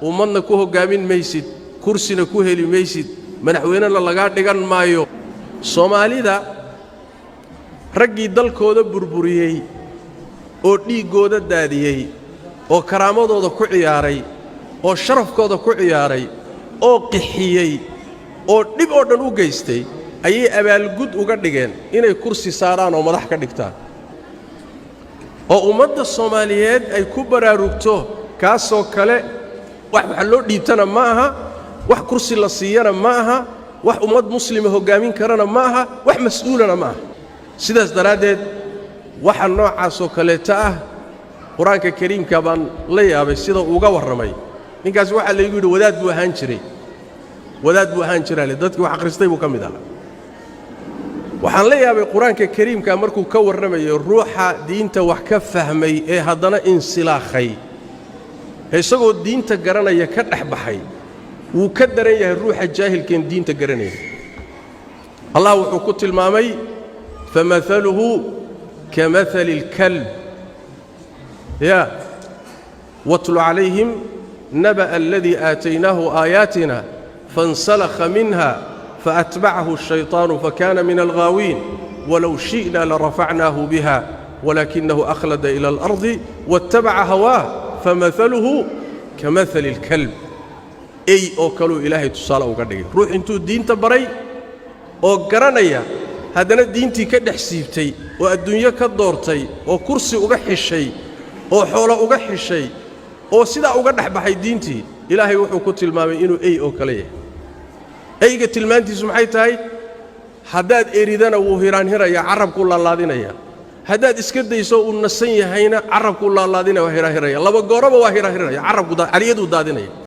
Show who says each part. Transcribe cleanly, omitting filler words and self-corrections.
Speaker 1: ummadna ku hogaamin maysid kursina ku heli maysid madaxweynena laga dhigan maayo Soomaalida raggii dalkooda burburiyay oo dhiigooda daadiyay oo karaamadooda ku ciyaaray oo sharafkooda ku ciyaaray oo qixiyay oo dib oo dhan u geystay ayay abaalgud uga dhigeen inay kursi saaraan oo madax ka dhigtaan oo ummadda Soomaaliyeed ay ku baraarugto kaasoo kale wax loo dhiibtana ma aha wax kursi la siiyana ma aha wax ummad muslima hogaamin karana ma aha wax mas'uulana ma aha sidaas daraadeed waxa noocaas oo kale ah quraanka kariimka baan la yaabay sida uu uga warramay ninkaas waxa la yiri wadaad buu ahaan jiray dadkii wax akristay buu kamid ahaa waxaan la yaabay quraanka kariimka markuu ka warramayo ruuxa diinta wax ka fahmay ee haddana insilaakhay isagoo diinta garanaya ka dhaxbaxay wuu ka daran yahay ruuxa jaahilkeen diinta garanaya Allah wuxuu ku tilmaamay famathaluhu kamathali alkalb ya watlu alayhim naba alladhi ataynahu ayatina fansalakha minha فأتبعه الشيطان فكان من الغاوين ولو شئنا لرفعناه بها ولكنه أخلد إلى الأرض واتبع هواه فمثله كمثل الكلب أي أوكلوا إلهي تصالة وقدقي روح انتو الدين تبري أو قرانيا هذا الدين تكدح سيبتي والدنيا كدورتي وكرسي أقحي الشيء وحول أقحي الشيء وسيدا أقدح بحي دينتي إلهي وحو كتل مامي إنو أي أوكليه أيجا تلمانتي سمحيتهاي حداد إيريدانا وهيران هيرا عرب كل الله دينيا حداد إسكد يسوء النسية هينا عرب كل الله دينيا وهيرا هيرا لبا قرب وهيرا هيرا عرب على يدو دادينيا